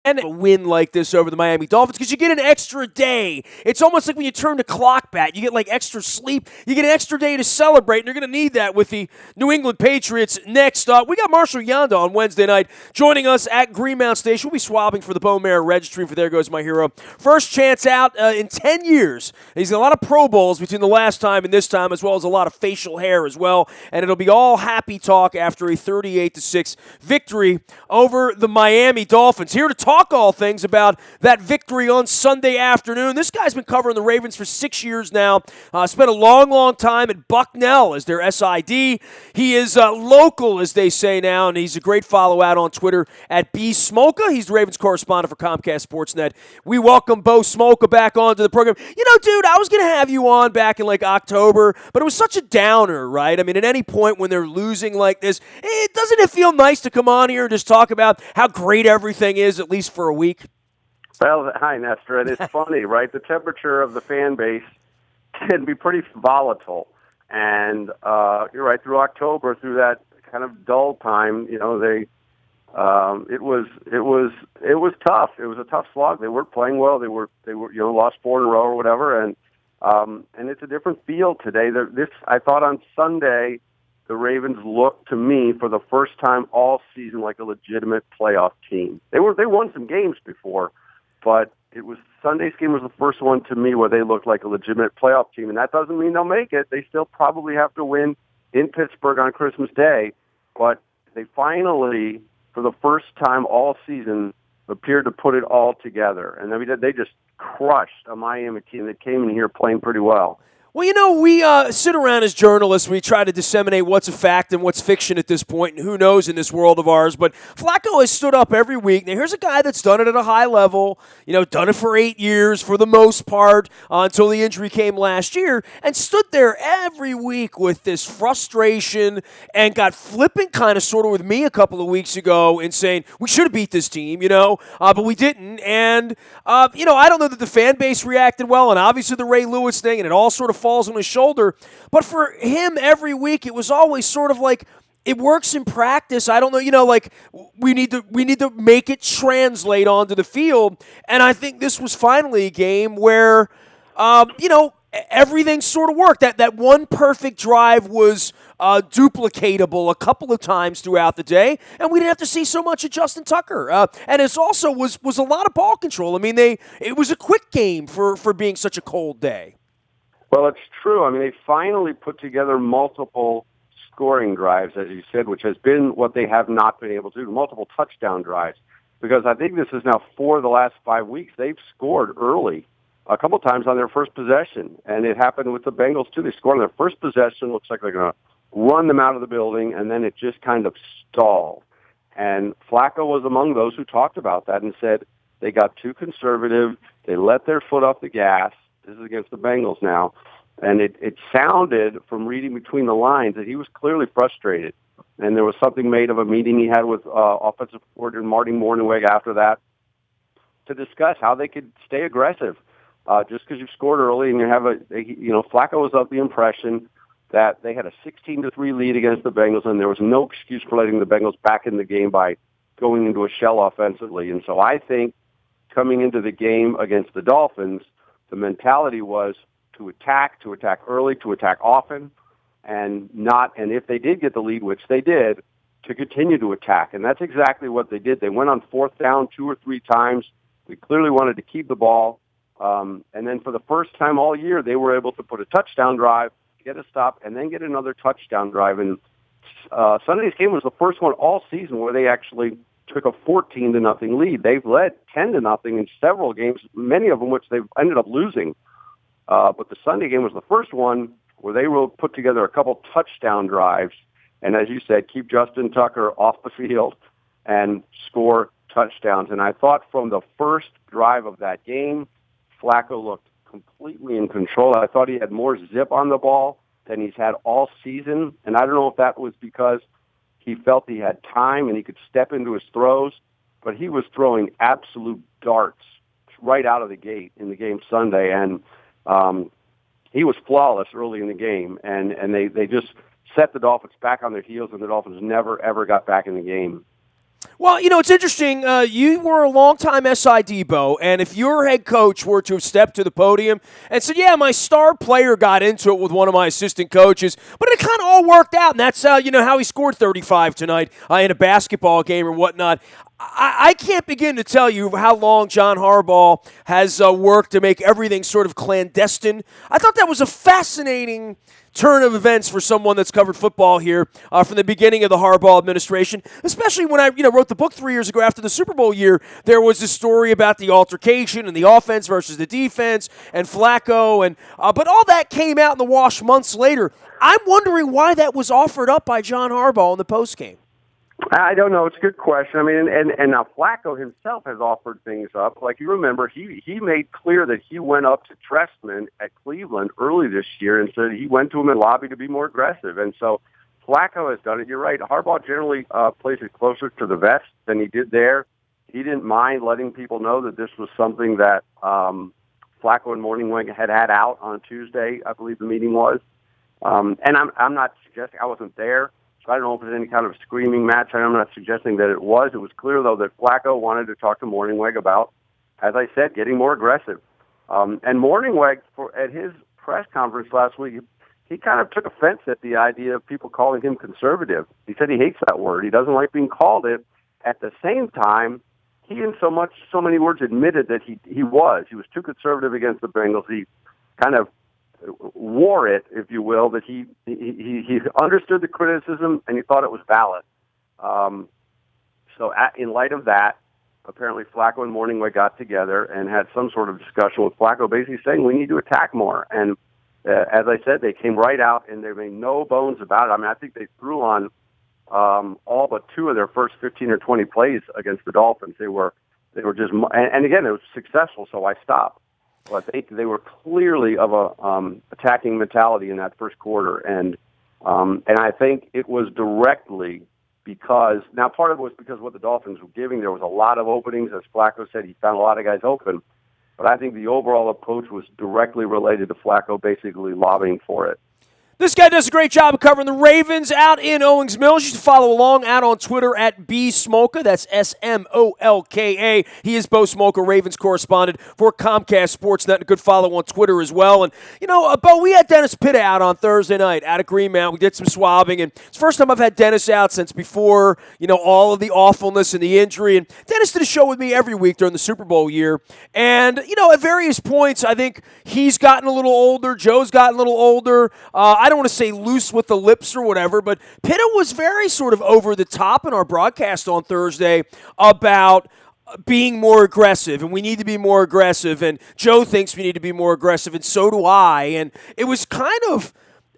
And a win like this over the Miami Dolphins because you get an extra day. It's almost like when you turn the clock back, you get like extra sleep. You get an extra day to celebrate, and you're going to need that with the New England Patriots. Next up, we got Marshall Yanda on Wednesday night joining us at Greenmount Station. We'll be swabbing for the Bone Marrow Registry for There Goes My Hero. First chance out in 10 years. He's got a lot of Pro Bowls between the last time and this time, as well as a lot of facial hair as well. And it'll be all happy talk after a 38-6 victory over the Miami Dolphins. Here to talk all things about that victory on Sunday afternoon. This guy's been covering the Ravens for 6 years now. Spent a long time at Bucknell as their SID. He is local, as they say now, and he's a great follow out on Twitter at BSmoka. He's the Ravens correspondent for Comcast Sportsnet. We welcome Bo Smoka back onto the program. You know, dude, I was going to have you on back in like October, but it was such a downer, right? I mean, at any point when they're losing like this, doesn't it feel nice to come on here and just talk about how great everything is, at least for a week? Well, hi, Nestor. And it's funny, right? The temperature of the fan base can be pretty volatile. And you're right, through October, through that kind of dull time, you know, it was tough. It was a tough slog. They weren't playing well. They were lost 4 in a row or whatever. And it's a different feel today. I thought on Sunday, the Ravens looked to me for the first time all season like a legitimate playoff team. They won some games before, but Sunday's game was the first one to me where they looked like a legitimate playoff team, and that doesn't mean they'll make it. They still probably have to win in Pittsburgh on Christmas Day, but they finally, for the first time all season, appeared to put it all together. And I mean, they just crushed a Miami team that came in here playing pretty well. Well, you know, we sit around as journalists. We try to disseminate what's a fact and what's fiction at this point, and who knows in this world of ours. But Flacco has stood up every week. Now, here's a guy that's done it at a high level, you know, done it for 8 years for the most part until the injury came last year, and stood there every week with this frustration and got flippant kind of sort of with me a couple of weeks ago in saying, we should have beat this team, you know, but we didn't. And, you know, I don't know that the fan base reacted well, and obviously the Ray Lewis thing, and it all sort of falls on his shoulder. But for him, every week, it was always sort of like, it works in practice. I don't know, you know, like we need to make it translate onto the field. And I think this was finally a game where, you know, everything sort of worked. That one perfect drive was duplicatable a couple of times throughout the day, and we didn't have to see so much of Justin Tucker. And it also was a lot of ball control. I mean, it was a quick game for being such a cold day. Well, it's true. I mean, they finally put together multiple scoring drives, as you said, which has been what they have not been able to do, multiple touchdown drives. Because I think this is now 4 of the last 5 weeks. They've scored early a couple times on their first possession. And it happened with the Bengals, too. They scored on their first possession. Looks like they're going to run them out of the building, and then it just kind of stalled. And Flacco was among those who talked about that and said they got too conservative. They let their foot off the gas. This is against the Bengals now. And it sounded from reading between the lines that he was clearly frustrated. And there was something made of a meeting he had with offensive coordinator Marty Mornhinweg after that to discuss how they could stay aggressive. Just because you scored early and you have Flacco was of the impression that they had a 16-3 lead against the Bengals, and there was no excuse for letting the Bengals back in the game by going into a shell offensively. And so I think coming into the game against the Dolphins, the mentality was to attack early, to attack often, and if they did get the lead, which they did, to continue to attack. And that's exactly what they did. They went on 4th down 2 or 3 times. We clearly wanted to keep the ball. And then for the first time all year, they were able to put a touchdown drive, get a stop, and then get another touchdown drive. And Sunday's game was the first one all season where they actually took a 14-0 lead. They've led 10-0 in several games, many of them which they've ended up losing. But the Sunday game was the first one where they will put together a couple touchdown drives, and as you said, keep Justin Tucker off the field and score touchdowns. And I thought from the first drive of that game, Flacco looked completely in control. I thought he had more zip on the ball than he's had all season, and I don't know if that was because he felt he had time and he could step into his throws, but he was throwing absolute darts right out of the gate in the game Sunday, and he was flawless early in the game, and they just set the Dolphins back on their heels, and the Dolphins never, ever got back in the game. Well, it's interesting. You were a longtime SID, Bo, and if your head coach were to have stepped to the podium and said, yeah, my star player got into it with one of my assistant coaches, but it kind of all worked out, and that's how he scored 35 tonight in a basketball game or whatnot. I can't begin to tell you how long John Harbaugh has worked to make everything sort of clandestine. I thought that was a fascinating turn of events for someone that's covered football here from the beginning of the Harbaugh administration, especially when I wrote the book 3 years ago after the Super Bowl year. There was this story about the altercation and the offense versus the defense and Flacco, and but all that came out in the wash months later. I'm wondering why that was offered up by John Harbaugh in the postgame. I don't know. It's a good question. I mean, and now Flacco himself has offered things up. Like you remember, he made clear that he went up to Trestman at Cleveland early this year and said he went to him and lobbied to be more aggressive. And so Flacco has done it. You're right. Harbaugh generally plays it closer to the vest than he did there. He didn't mind letting people know that this was something that Flacco and Morningweg had out on Tuesday, I believe the meeting was. And I'm not suggesting I wasn't there. I don't know if it was any kind of screaming match. I'm not suggesting that it was. It was clear, though, that Flacco wanted to talk to Morningweg about, as I said, getting more aggressive. And Morningweg, at his press conference last week, he kind of took offense at the idea of people calling him conservative. He said he hates that word. He doesn't like being called it. At the same time, he in so many words admitted that he was too conservative against the Bengals. He kind of wore it, if you will, that he understood the criticism and he thought it was valid. In light of that, apparently Flacco and Morningweg got together and had some sort of discussion with Flacco, basically saying we need to attack more. And as I said, they came right out and they made no bones about it. I mean, I think they threw on all but 2 of their first 15 or 20 plays against the Dolphins. They were just, and again, it was successful, so I stopped. But they were clearly of a attacking mentality in that first quarter, and I think it was directly because now part of it was because what the Dolphins were giving. There was a lot of openings, as Flacco said. He found a lot of guys open, but I think the overall approach was directly related to Flacco basically lobbying for it. This guy does a great job of covering the Ravens out in Owings Mills. You should follow along out on Twitter at BSmolka. That's Smolka. He is Bo Smolka, Ravens correspondent for Comcast Sportsnet. A good follow on Twitter as well. And, Bo, we had Dennis Pitta out on Thursday night out at Greenmount. We did some swabbing, and it's the first time I've had Dennis out since before, all of the awfulness and the injury. And Dennis did a show with me every week during the Super Bowl year. And, at various points, I think he's gotten a little older. Joe's gotten a little older. I don't want to say loose with the lips or whatever, but Pitta was very sort of over the top in our broadcast on Thursday about being more aggressive, and we need to be more aggressive, and Joe thinks we need to be more aggressive, and so do I. And it was kind of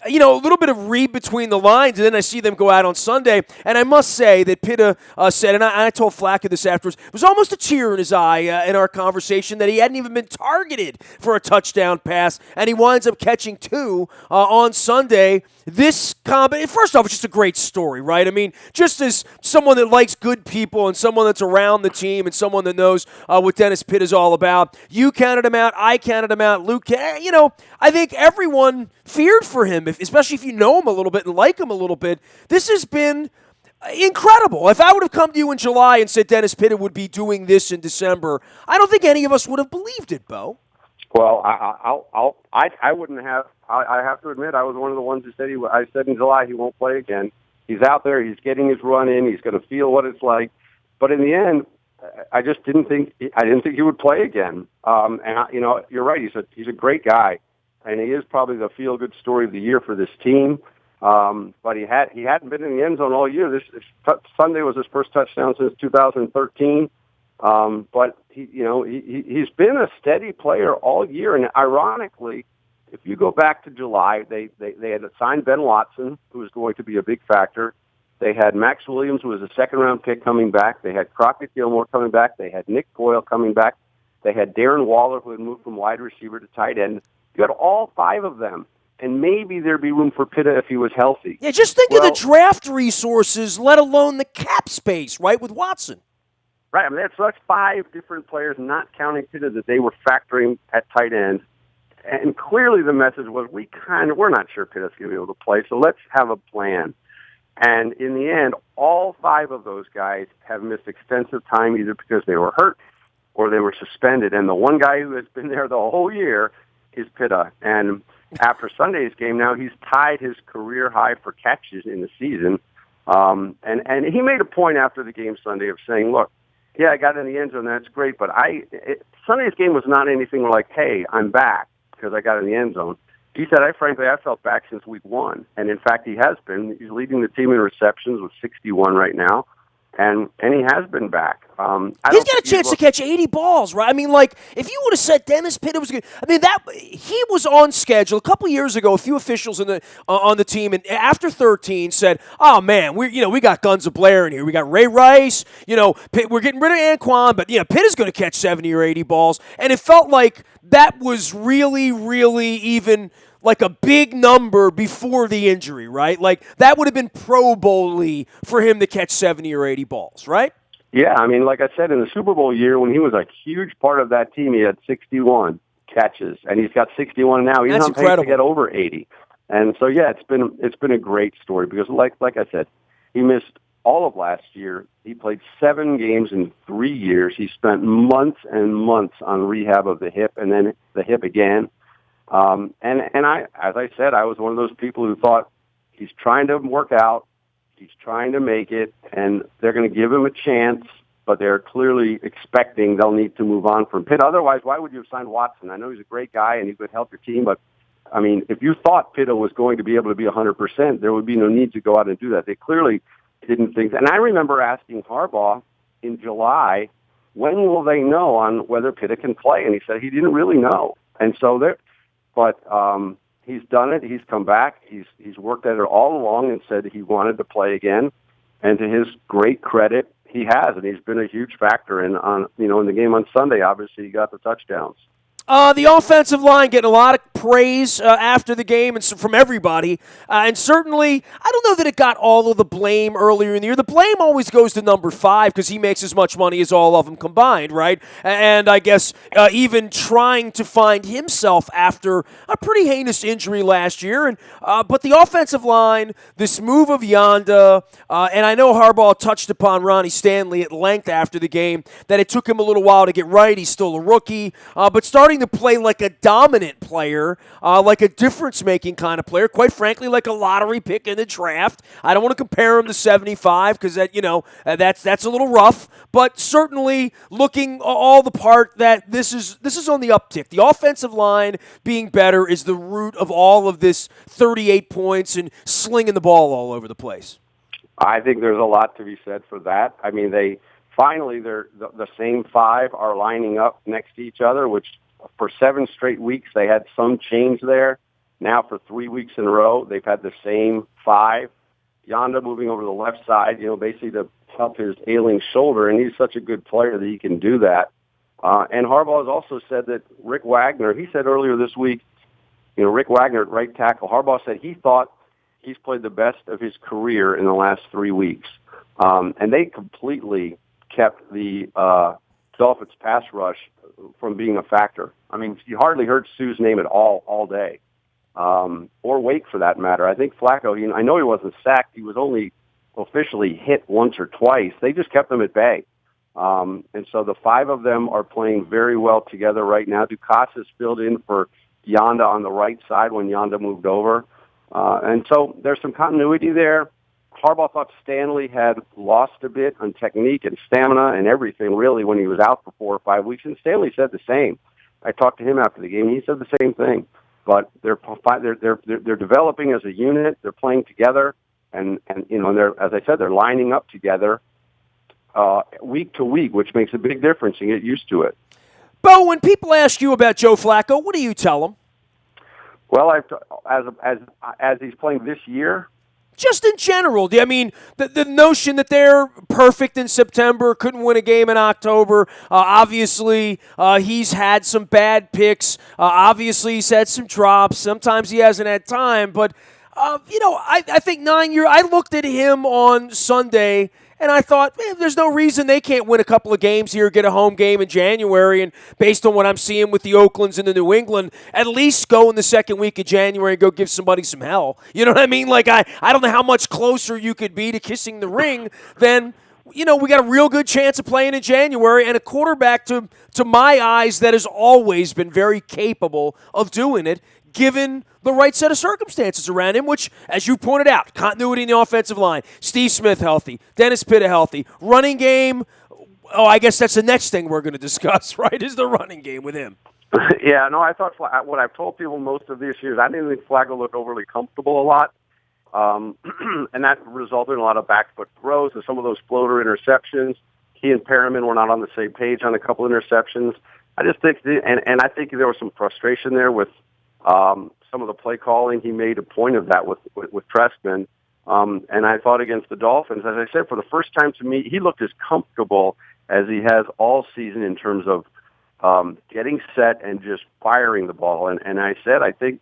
a little bit of read between the lines, and then I see them go out on Sunday, and I must say that Pitta said, and I told Flacco this afterwards, it was almost a tear in his eye in our conversation that he hadn't even been targeted for a touchdown pass, and he winds up catching 2 on Sunday. This first off, it's just a great story, right? I mean, just as someone that likes good people and someone that's around the team and someone that knows what Dennis Pitta is all about. You counted him out. I counted him out. Luke, I think everyone feared for him, especially if you know him a little bit and like him a little bit. This has been incredible. If I would have come to you in July and said Dennis Pitta would be doing this in December, I don't think any of us would have believed it, Bo. Well, I wouldn't have. I have to admit, I was one of the ones who said I said in July he won't play again. He's out there. He's getting his run in. He's going to feel what it's like. But in the end, I just didn't think he would play again. You're right. He's a great guy, and he is probably the feel-good story of the year for this team. But he hadn't been in the end zone all year. Sunday was his first touchdown since 2013. But he's been a steady player all year, and ironically, if you go back to July, they had signed Ben Watson, who was going to be a big factor. They had Max Williams, who was a second-round pick, coming back. They had Crockett Gilmore coming back. They had Nick Boyle coming back. They had Darren Waller, who had moved from wide receiver to tight end. You had all 5 of them, and maybe there'd be room for Pitta if he was healthy. Yeah, just think of the draft resources, let alone the cap space, right, with Watson. Right, I mean, that's 5 different players, not counting Pitta, that they were factoring at tight end. And clearly the message was, we're not sure Pitta's going to be able to play, so let's have a plan. And in the end, all 5 of those guys have missed extensive time either because they were hurt or they were suspended. And the one guy who has been there the whole year is Pitta. And after Sunday's game now, he's tied his career high for catches in the season. And he made a point after the game Sunday of saying, look, yeah, I got in the end zone, that's great, but Sunday's game was not anything like, hey, I'm back because I got in the end zone. He said, I felt back since week 1. And in fact, he has been. He's leading the team in receptions with 61 right now. And he has been back. He's got a chance to catch 80 balls, right? I mean, like, if you would have said Dennis Pitta was good, I mean, he was on schedule a couple years ago. A few officials on the team, and after 13, said, "Oh man, we got Guns of Blair in here. We got Ray Rice. We're getting rid of Anquan, but Pitta's going to catch 70 or 80 balls." And it felt like that was really, really even like a big number before the injury, right? Like, that would have been Pro Bowl-y for him to catch 70 or 80 balls, right? Yeah, I mean, like I said, in the Super Bowl year, when he was a huge part of that team, he had 61 catches, and he's got 61 now. He's on pace to get over 80. And so, yeah, it's been a great story because, like I said, he missed all of last year. He played 7 games in 3 years. He spent months and months on rehab of the hip and then the hip again. And I, as I said, I was one of those people who thought he's trying to work out, he's trying to make it, and they're going to give him a chance, but they're clearly expecting they'll need to move on from Pitt. Otherwise, why would you have signed Watson? I know he's a great guy and he could help your team, but I mean, if you thought Pitt was going to be able to be 100%, there would be no need to go out and do that. They clearly didn't think that. And I remember asking Harbaugh in July, when will they know on whether Pitt can play? And he said he didn't really know. And so but he's done it. He's come back. He's worked at it all along and said he wanted to play again. And to his great credit, he has, and he's been a huge factor in the game on Sunday. Obviously, he got the touchdowns. The offensive line getting a lot of praise after the game and from everybody. And certainly, I don't know that it got all of the blame earlier in the year. The blame always goes to number 5 because he makes as much money as all of them combined, right? And I guess even trying to find himself after a pretty heinous injury last year. But the offensive line, this move of Yanda, and I know Harbaugh touched upon Ronnie Stanley at length after the game, that it took him a little while to get right. He's still a rookie. But starting to play like a dominant player, like a difference-making kind of player, quite frankly, like a lottery pick in the draft. I don't want to compare him to 75 because that's a little rough, but certainly looking all the part that this is on the uptick. The offensive line being better is the root of all of this 38 points and slinging the ball all over the place. I think there's a lot to be said for that. I mean, finally, the same 5 are lining up next to each other, which for 7 straight weeks, they had some change there. Now for 3 weeks in a row, they've had the same 5. Yanda moving over to the left side, basically to help his ailing shoulder, and he's such a good player that he can do that. And Harbaugh has also said that Rick Wagner, he said earlier this week, Rick Wagner at right tackle, Harbaugh said he thought he's played the best of his career in the last 3 weeks. And they completely kept the Dolphins pass rush from being a factor. I mean, you hardly heard Sue's name at all day, or Wake for that matter. I think Flacco, I know he wasn't sacked. He was only officially hit once or twice. They just kept him at bay. And so the 5 of them are playing very well together right now. Dukas filled in for Yanda on the right side when Yanda moved over. And so there's some continuity there. Harbaugh thought Stanley had lost a bit on technique and stamina and everything, really, when he was out for 4 or 5 weeks. And Stanley said the same. I talked to him after the game. He said the same thing. But they're developing as a unit. They're playing together, and they're, as I said, they're lining up together week to week, which makes a big difference. You get used to it. Bo, when people ask you about Joe Flacco, what do you tell them? Well, as he's playing this year. Just in general, I mean, the notion that they're perfect in September, couldn't win a game in October. Obviously, he's had some bad picks. Obviously, he's had some drops. Sometimes he hasn't had time. But, I think 9 years, I looked at him on Sunday, And I thought, there's no reason they can't win a couple of games here, get a home game in January, and based on what I'm seeing with the Oaklands and the New England, at least go in the second week of January and go give somebody some hell. You know what I mean? Like, I don't know how much closer you could be to kissing the ring than, we got a real good chance of playing in January, and a quarterback, to my eyes, that has always been very capable of doing it, given the right set of circumstances around him, which, as you pointed out, continuity in the offensive line, Steve Smith healthy, Dennis Pitta healthy, running game. Oh, I guess that's the next thing we're going to discuss, right, is the running game with him. Yeah, no, I thought what I've told people most of this year is I didn't think Flacco looked overly comfortable a lot, and that resulted in a lot of back foot throws and some of those floater interceptions. He and Perriman were not on the same page on a couple of interceptions. I just think, and I think there was some frustration there with some of the play calling. He made a point of that with Trestman. And I thought against the Dolphins, as I said, for the first time to me, he looked as comfortable as he has all season in terms of getting set and just firing the ball. And I said, I think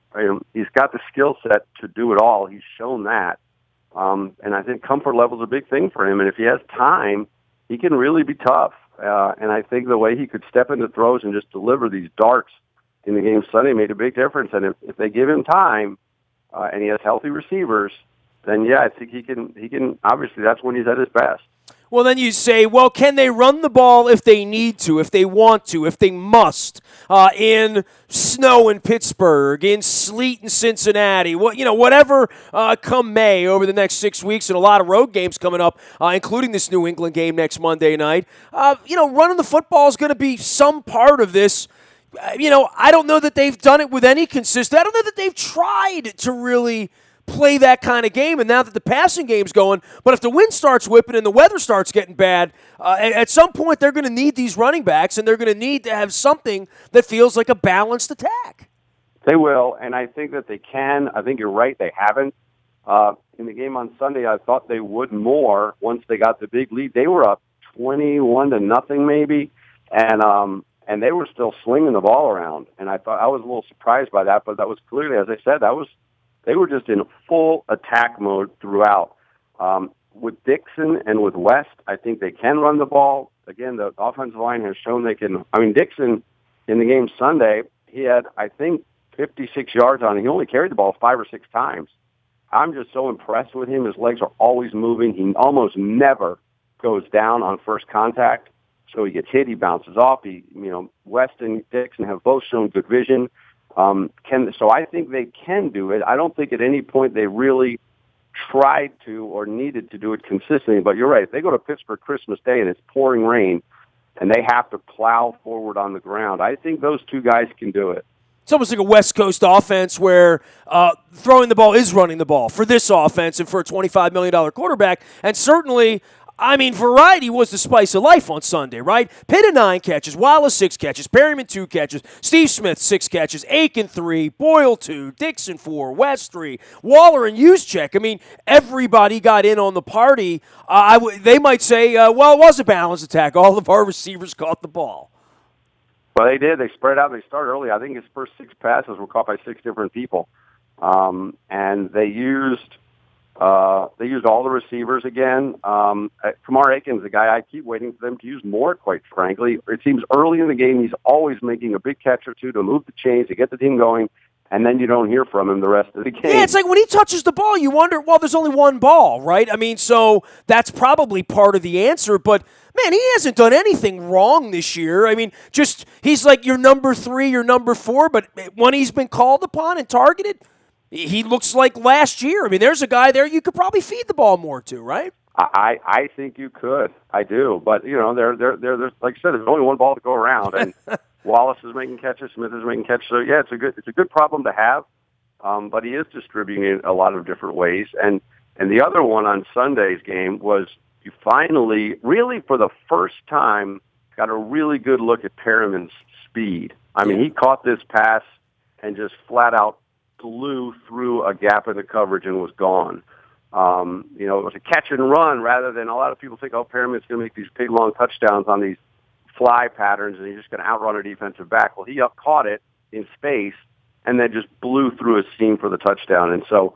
he's got the skill set to do it all. He's shown that. And I think comfort level is a big thing for him. And if he has time, he can really be tough. And I think the way he could step into throws and just deliver these darts in the game Sunday made a big difference. And if they give him time and he has healthy receivers, then yeah, I think he can. Obviously, that's when he's at his best. Well, then you say, well, can they run the ball if they need to, if they want to, if they must, in snow in Pittsburgh, in sleet in Cincinnati, whatever come May over the next 6 weeks, and a lot of road games coming up, including this New England game next Monday night. Running the football is going to be some part of this. I don't know that they've done it with any consistency. I don't know that they've tried to really play that kind of game, and now that the passing game's going, but if the wind starts whipping and the weather starts getting bad, at some point they're going to need these running backs, and they're going to need to have something that feels like a balanced attack. They will, and I think that they can. I think you're right, they haven't. In the game on Sunday, I thought they would more once they got the big lead. They were up 21-0 maybe, and they were still slinging the ball around, and I was a little surprised by that, but that was clearly, as I said, they were just in full attack mode throughout. With Dixon and with West, I think they can run the ball. Again, the offensive line has shown they can. I mean, Dixon, in the game Sunday, he had, I think, 56 yards on it. He only carried the ball 5 or 6 times. I'm just so impressed with him. His legs are always moving. He almost never goes down on first contact. So he gets hit, he bounces off. West and Dixon have both shown good vision. So I think they can do it. I don't think at any point they really tried to or needed to do it consistently. But you're right. If they go to Pittsburgh Christmas Day and it's pouring rain and they have to plow forward on the ground, I think those two guys can do it. It's almost like a West Coast offense where throwing the ball is running the ball for this offense and for a $25 million quarterback. And certainly, variety was the spice of life on Sunday, right? Pitta 9 catches, Wallace 6 catches, Perryman 2 catches, Steve Smith 6 catches, Aiken 3, Boyle 2, Dixon 4, West 3, Waller and Juszczyk. Everybody got in on the party. They might say, it was a balanced attack. All of our receivers caught the ball. Well, they did. They spread out. They started early. I think his first 6 passes were caught by 6 different people, and they used all the receivers again. Kamar Aiken's a guy I keep waiting for them to use more, quite frankly. It seems early in the game he's always making a big catch or two to move the chains, to get the team going, and then you don't hear from him the rest of the game. Yeah, it's like when he touches the ball, you wonder, there's only one ball, right? So that's probably part of the answer, but man, he hasn't done anything wrong this year. He's like your number 3, your number 4, but when he's been called upon and targeted, he looks like last year. There's a guy there you could probably feed the ball more to, right? I think you could. I do. But, there's like I said, there's only one ball to go around. And Wallace is making catches, Smith is making catches. So, yeah, it's a good problem to have. But he is distributing it a lot of different ways. And the other one on Sunday's game was you finally, really for the first time, got a really good look at Perriman's speed. He caught this pass and just flat out blew through a gap in the coverage and was gone. It was a catch and run rather than a lot of people think, Perriman's going to make these big, long touchdowns on these fly patterns and he's just going to outrun a defensive back. Well, he caught it in space and then just blew through a seam for the touchdown. And so,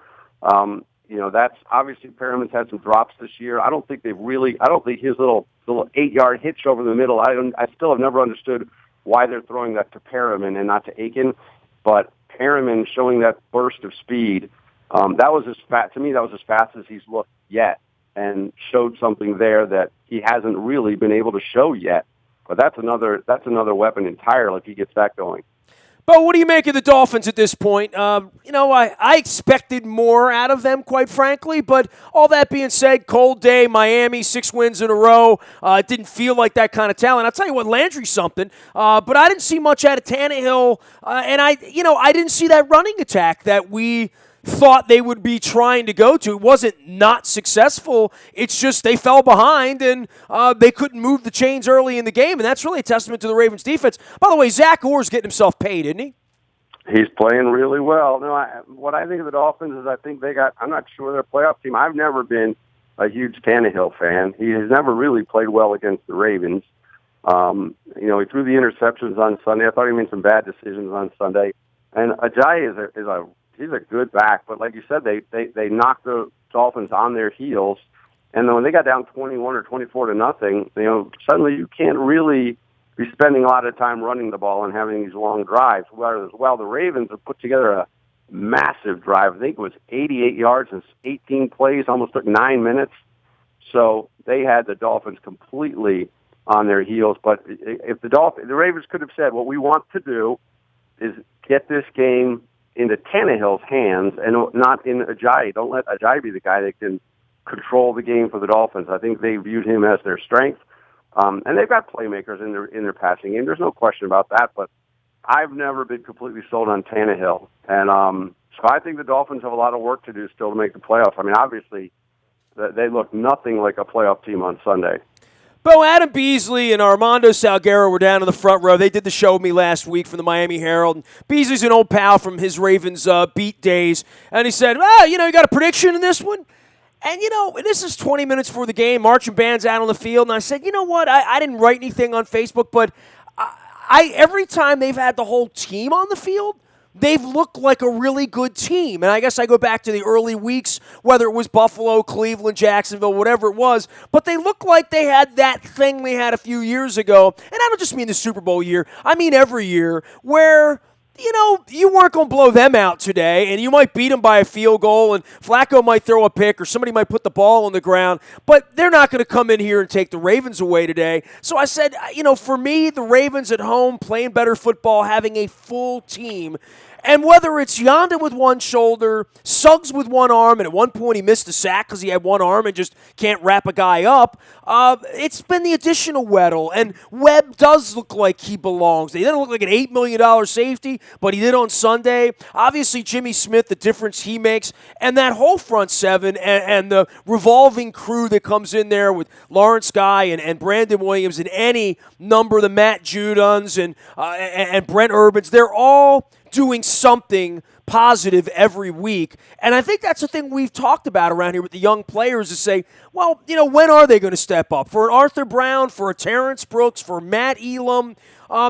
that's obviously Perriman's had some drops this year. I don't think his little 8-yard hitch over the middle. I still have never understood why they're throwing that to Perriman and not to Aiken. But Perriman showing that burst of speed, that was as fast as he's looked yet, and showed something there that he hasn't really been able to show yet. But that's another weapon entirely if he gets that going. But what do you make of the Dolphins at this point? I expected more out of them, quite frankly. But all that being said, cold day, Miami, 6 wins in a row. It didn't feel like that kind of talent. I'll tell you what, Landry's something. But I didn't see much out of Tannehill. And I didn't see that running attack that we thought they would be trying to go to. It wasn't not successful. It's just they fell behind and they couldn't move the chains early in the game, and that's really a testament to the Ravens' defense. By the way, Zach Orr's getting himself paid, isn't he? He's playing really well. No, what I think of the Dolphins is I think I'm not sure they're a playoff team. I've never been a huge Tannehill fan. He has never really played well against the Ravens. He threw the interceptions on Sunday. I thought he made some bad decisions on Sunday. And Ajayi he's a good back, but like you said, they knocked the Dolphins on their heels, and then when they got down 21 or 24 to nothing, suddenly you can't really be spending a lot of time running the ball and having these long drives. Whereas, the Ravens have put together a massive drive. I think it was 88 yards and 18 plays, almost took 9 minutes. So they had the Dolphins completely on their heels. But if the Ravens could have said, what we want to do is get this game into Tannehill's hands and not in Ajayi. Don't let Ajayi be the guy that can control the game for the Dolphins. I think they viewed him as their strength. And they've got playmakers in their passing game. There's no question about that, but I've never been completely sold on Tannehill. And so I think the Dolphins have a lot of work to do still to make the playoffs. I mean, obviously, they look nothing like a playoff team on Sunday. Bo, Adam Beasley and Armando Salguero were down in the front row. They did the show with me last week from the Miami Herald. And Beasley's an old pal from his Ravens beat days. And he said, you got a prediction in this one? And, this is 20 minutes before the game, marching band's out on the field. And I said, you know what? I didn't write anything on Facebook, but every time they've had the whole team on the field, they've looked like a really good team. And I guess I go back to the early weeks, whether it was Buffalo, Cleveland, Jacksonville, whatever it was. But they look like they had that thing they had a few years ago. And I don't just mean the Super Bowl year. I mean every year where you weren't going to blow them out today, and you might beat them by a field goal, and Flacco might throw a pick, or somebody might put the ball on the ground, but they're not going to come in here and take the Ravens away today. So I said, for me, the Ravens at home, playing better football, having a full team, and whether it's Yonda with one shoulder, Suggs with one arm, and at one point he missed a sack because he had one arm and just can't wrap a guy up, it's been the addition of Weddle, and Webb does look like he belongs. He doesn't look like an $8 million safety, but he did on Sunday. Obviously, Jimmy Smith, the difference he makes, and that whole front seven and the revolving crew that comes in there with Lawrence Guy and Brandon Williams and any number of the Matt Judons and Brent Urbans, they're all doing something positive every week. And I think that's the thing we've talked about around here with the young players to say, well, when are they going to step up? For an Arthur Brown, for a Terrence Brooks, for Matt Elam,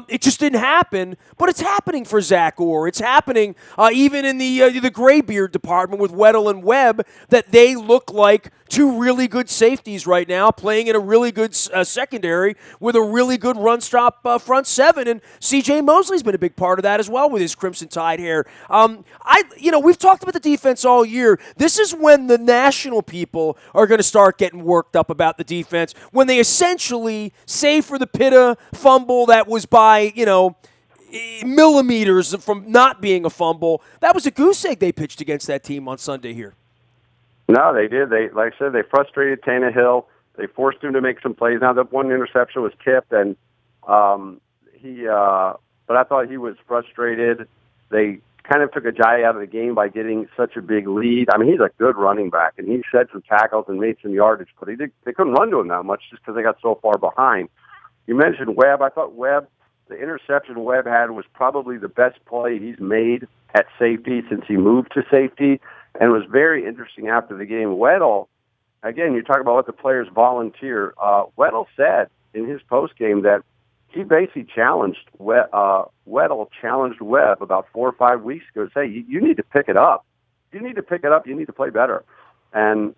it just didn't happen, but it's happening for Zach Orr. It's happening even in the graybeard department with Weddle and Webb, that they look like two really good safeties right now, playing in a really good secondary with a really good run-stop front seven, and C.J. Mosley's been a big part of that as well with his Crimson Tide hair. We've talked about the defense all year. This is when the national people are going to start getting worked up about the defense, when they essentially, save for the Pitta fumble that was by, millimeters from not being a fumble, that was a goose egg they pitched against that team on Sunday here. No, they did. Like I said, they frustrated Tannehill. They forced him to make some plays. Now, that one interception was tipped, and but I thought he was frustrated. They kind of took Ajayi out of the game by getting such a big lead. I mean, he's a good running back, and he shed some tackles and made some yardage, but they couldn't run to him that much just because they got so far behind. You mentioned Webb. I thought Webb, the interception Webb had was probably the best play he's made at safety since he moved to safety, and it was very interesting after the game. Weddle, again, you talk about what the players volunteer. Weddle said in his postgame that he basically challenged Weddle challenged Webb about 4 or 5 weeks ago to say, you need to pick it up. You need to pick it up. You need to play better. And,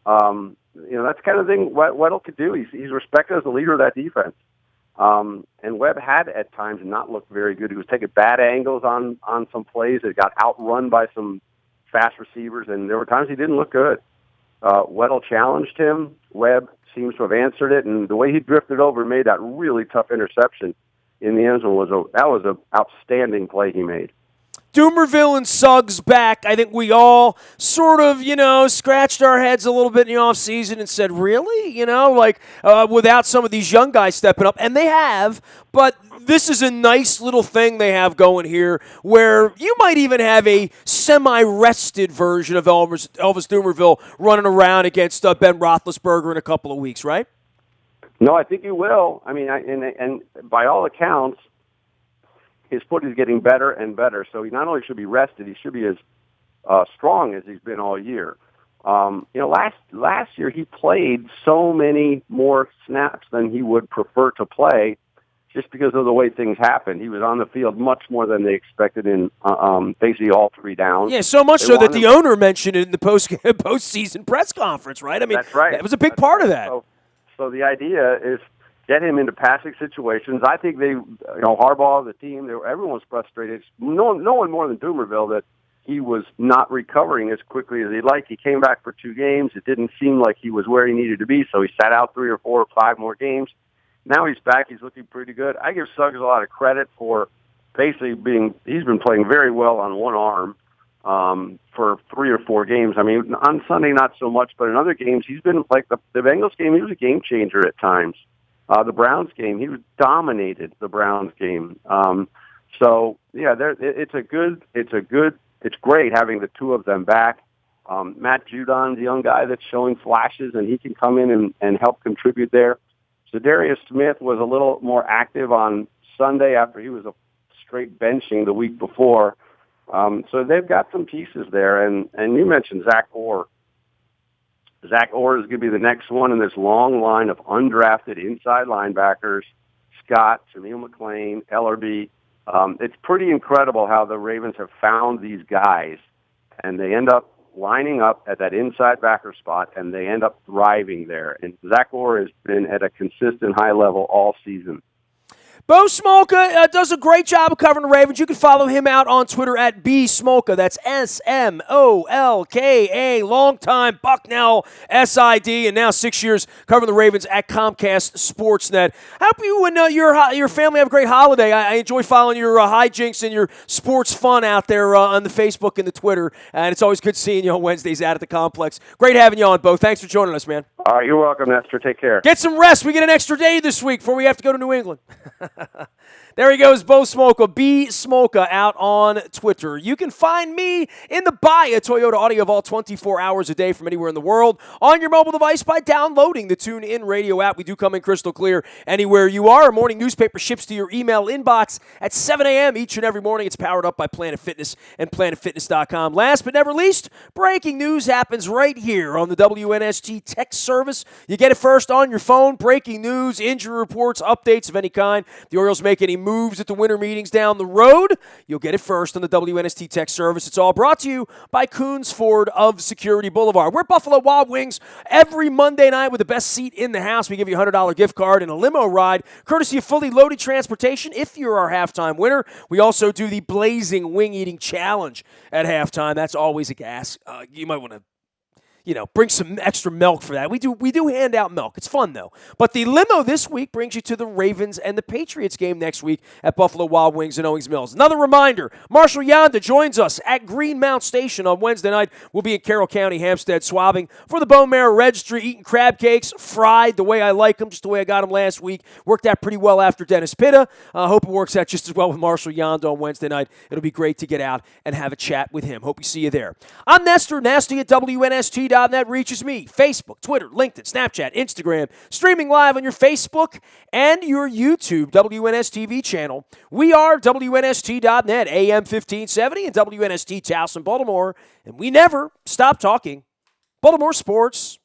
that's the kind of thing Weddle could do. He's respected as the leader of that defense. And Webb had at times not looked very good. He was taking bad angles on some plays that got outrun by some fast receivers, and there were times he didn't look good. Weddle challenged him. Webb seems to have answered it, and the way he drifted over and made that really tough interception in the end zone was an outstanding play he made. Doomerville and Suggs back. I think we all sort of, scratched our heads a little bit in the offseason and said, really? Without some of these young guys stepping up. And they have, but this is a nice little thing they have going here where you might even have a semi-rested version of Elvis Doomerville running around against Ben Roethlisberger in a couple of weeks, right? No, I think you will. I mean, and by all accounts, his foot is getting better and better. So he not only should be rested, he should be as strong as he's been all year. Last year he played so many more snaps than he would prefer to play just because of the way things happened. He was on the field much more than they expected in basically all three downs. Yeah, so much so that the owner mentioned it in the postseason press confererence, right? I mean, that's right. It was a big part of that. So the idea is get him into passing situations. I think Harbaugh, the team, everyone was frustrated. No one more than Doomerville that he was not recovering as quickly as he'd like. He came back for 2 games. It didn't seem like he was where he needed to be, so he sat out 3 or 4 or 5 more games. Now he's back. He's looking pretty good. I give Suggs a lot of credit for basically he's been playing very well on one arm for 3 or 4 games. I mean, on Sunday, not so much, but in other games, he's been like the Bengals game, he was a game changer at times. The Browns game, he dominated the Browns game. It's great having the two of them back. Matt Judon's a young guy that's showing flashes, and he can come in and help contribute there. Za'Darius Smith was a little more active on Sunday after he was a straight benching the week before. So they've got some pieces there. And you mentioned Zach Orr. Zach Orr is going to be the next one in this long line of undrafted inside linebackers, Scott, Jameel McClain, Ellerby. It's pretty incredible how the Ravens have found these guys, and they end up lining up at that inside backer spot, and they end up thriving there. And Zach Orr has been at a consistent high level all season. Bo Smolka does a great job of covering the Ravens. You can follow him out on Twitter at @bsmolka. That's SMOLKA. Longtime Bucknell SID, and now 6 years covering the Ravens at Comcast Sportsnet. I hope you and your family have a great holiday. I enjoy following your hijinks and your sports fun out there on the Facebook and the Twitter. And it's always good seeing you on Wednesdays out at the complex. Great having you on, Bo. Thanks for joining us, man. All right, you're welcome, Nestor. Take care. Get some rest. We get an extra day this week before we have to go to New England. There he goes, Bo Smolka, B Smolka out on Twitter. You can find me in the Buy a Toyota Audio Vault 24 hours a day from anywhere in the world on your mobile device by downloading the TuneIn Radio app. We do come in crystal clear anywhere you are. Our morning newspaper ships to your email inbox at 7 a.m. each and every morning. It's powered up by Planet Fitness and PlanetFitness.com. Last but never least, breaking news happens right here on the WNST text service. You get it first on your phone. Breaking news, injury reports, updates of any kind. The Orioles make any moves at the winter meetings down the road, you'll get it first on the WNST text service. It's all brought to you by Coons Ford of Security Boulevard. We're Buffalo Wild Wings every Monday night with the best seat in the house. We give you a $100 gift card and a limo ride, courtesy of fully loaded transportation if you're our halftime winner. We also do the Blazing Wing Eating Challenge at halftime. That's always a gas. You might want to bring some extra milk for that. We do hand out milk. It's fun, though. But the limo this week brings you to the Ravens and the Patriots game next week at Buffalo Wild Wings in Owings Mills. Another reminder, Marshall Yonda joins us at Greenmount Station on Wednesday night. We'll be in Carroll County, Hampstead, swabbing for the Bone Marrow Registry, eating crab cakes, fried the way I like them, just the way I got them last week. Worked out pretty well after Dennis Pitta. I hope it works out just as well with Marshall Yonda on Wednesday night. It'll be great to get out and have a chat with him. Hope we see you there. I'm Nestor Nasty at WNST.net. Reaches me, Facebook, Twitter, LinkedIn, Snapchat, Instagram, streaming live on your Facebook and your YouTube WNSTV channel. We are WNST.net, AM 1570 and WNST Towson, Baltimore, and we never stop talking Baltimore sports.